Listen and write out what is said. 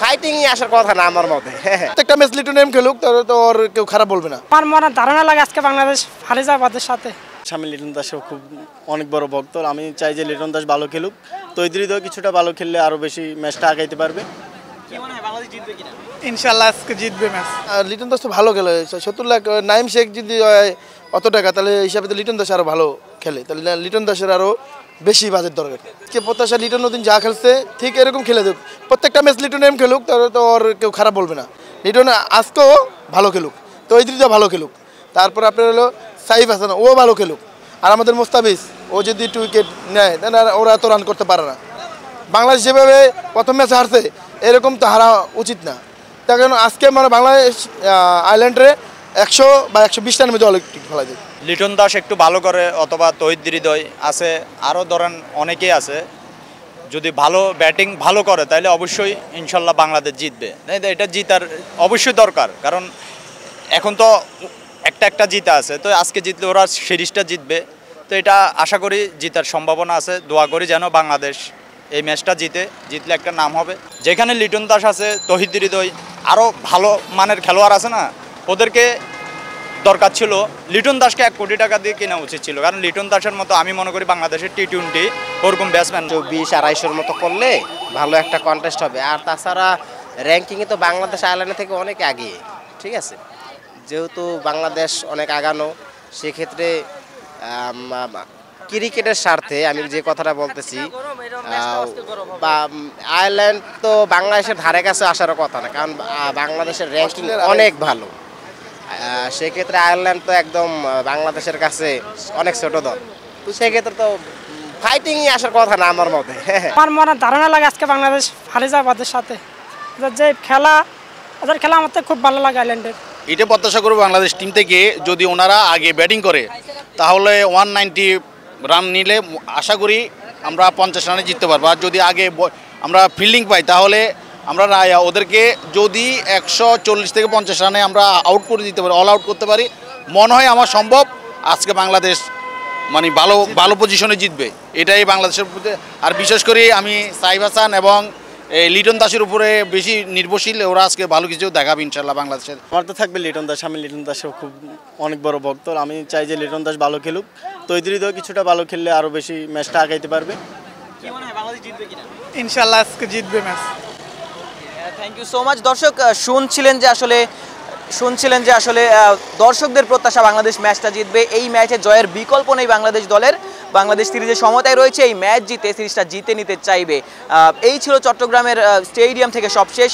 ফাইটিংই আসার কথা না আমার মতে। প্রত্যেকটা ম্যাচ লিটন এম খেলুক তাহলে তো আর কেউ খারাপ বলবে না। আমার মনে ধারণা লাগে আজকে বাংলাদেশ হারে যাবে ওদের সাথে। আমি লিটন দাসও খুব অনেক বড় ভক্ত, আমি চাই যে লিটন দাস ভালো খেলুক। তৈরি কিছুটা ভালো খেললে আরও বেশি ম্যাচটা আগাইতে পারবে। ইনশাল্লাহ আজকে জিতবে ম্যাচ। আর লিটন দাস তো ভালো খেলে, 70 লাখ। নাইম শেখ যদি অত টাকা, তাহলে হিসাবে তো লিটন দাস আরও ভালো খেলে, তাহলে লিটন দাসের আরও বেশি বাজেট দরকার। কে প্রত্যাশা লিটন নতুন যা খেলছে ঠিক এরকম খেলে দেখ, প্রত্যেকটা ম্যাচ লিটন এম খেলুক তাহলে তো আর কেউ খারাপ বলবে না। লিটন আজকেও ভালো খেলুক, তৈরিটা ভালো খেলুক, তারপর আপনার হলো সাইফ হাসান ও ভালো খেলুক, আর আমাদের মোস্তাফিজ ও যদি 2 উইকেট নেয় তাহলে ওরা এত রান করতে পারে না। বাংলাদেশ যেভাবে প্রথম ম্যাচে হারছে এরকম তো হারা উচিত না। তার কারণ আজকে মানে বাংলাদেশ আয়ারল্যান্ডে 100 বা 120 রানের মধ্যে অলিম্পিক খেলা যায়। লিটন দাস একটু ভালো করে, অথবা তহিদ হৃদয় আছে, আরও ধরেন অনেকেই আছে। যদি ভালো ব্যাটিং ভালো করে তাহলে অবশ্যই ইনশাল্লাহ বাংলাদেশ জিতবে। এটা জিতার অবশ্যই দরকার, কারণ এখন তো একটা জিতা আছে, তো আজকে জিতলে ওরা সিরিজটা জিতবে। তো এটা আশা করি জিতার সম্ভাবনা আছে। দোয়া করি যেন বাংলাদেশ এই ম্যাচটা জিতলে একটা নাম হবে। যেখানে লিটন দাস আছে, তহিদ হৃদয়, আরও ভালো মানের খেলোয়াড় আছে না, ওদেরকে দরকার ছিল। লিটন দাসকে 1 কোটি টাকা দিয়ে কেনা উচিত ছিল, কারণ লিটন দাসের মতো আমি মনে করি বাংলাদেশের T20 ওরকম ব্যাটসম্যান 24-250 মতো করলে ভালো একটা কন্টেস্ট হবে। আর তাছাড়া র্যাঙ্কিংয়ে তো বাংলাদেশ আয়ারল্যান্ড থেকে অনেক এগিয়ে, ঠিক আছে। যেহেতু বাংলাদেশ অনেক আগানো, সেক্ষেত্রে ক্রিকেটের স্বার্থে আমি যে কথাটা বলতেছি, আয়ারল্যান্ড তো বাংলাদেশের ধারে কাছে আসার কথা না, কারণ বাংলাদেশের র্যাঙ্কিং অনেক ভালো। সেক্ষেত্রে আয়ারল্যান্ড তো একদম বাংলাদেশের কাছে অনেক ছোট দল, তো সেক্ষেত্রে তো ফাইটিংই আসার কথা না আমার মতে। আমার মনে ধারণা লাগে আজকে বাংলাদেশ হারে যাবে ওদের সাথে। যে ওদের খেলা আমার খুব ভালো লাগে আয়ারল্যান্ডের। এটা প্রত্যাশা করবো বাংলাদেশ টিম থেকে, যদি ওনারা আগে ব্যাটিং করে তাহলে 190 রান নিলে আশা করি আমরা 50 রানে জিততে পারবো। আর যদি আগে আমরা ফিল্ডিং পাই তাহলে আমরা ওদেরকে যদি 140 থেকে 50 রানে আমরা আউট করে দিতে পারি, অল আউট করতে পারি, মনে হয় আমার সম্ভব আজকে বাংলাদেশ মানে ভালো পজিশনে জিতবে। এটাই বাংলাদেশের প্রতি। আর বিশেষ করে আমি সাইফ হাসান এবং লিটন দাসের উপরে বেশি নির্ভরশীল, ওরা আজকে ভালো কিছু দেখাবে ইনশাল্লাহ বাংলাদেশের। আমার তো থাকবে লিটন দাস, আমি লিটন দাসও খুব অনেক বড় ভক্ত, আমি চাই যে লিটন দাস ভালো খেলুক। তৈরি কিছুটা ভালো খেললে আরও বেশি ম্যাচটা আগাইতে পারবে। ইনশাল্লাহ আজকে জিতবে match. Thank you so much. দর্শক শুনছিলেন যে আসলে দর্শকদের প্রত্যাশা বাংলাদেশ ম্যাচটা জিতবে। এই ম্যাচে জয়ের বিকল্প নেই বাংলাদেশ দলের। বাংলাদেশ সিরিজে সমতায় রয়েছে, এই ম্যাচ জিতে সিরিজটা জিতে নিতে চাইবে। এই ছিল চট্টগ্রামের স্টেডিয়াম থেকে সবশেষ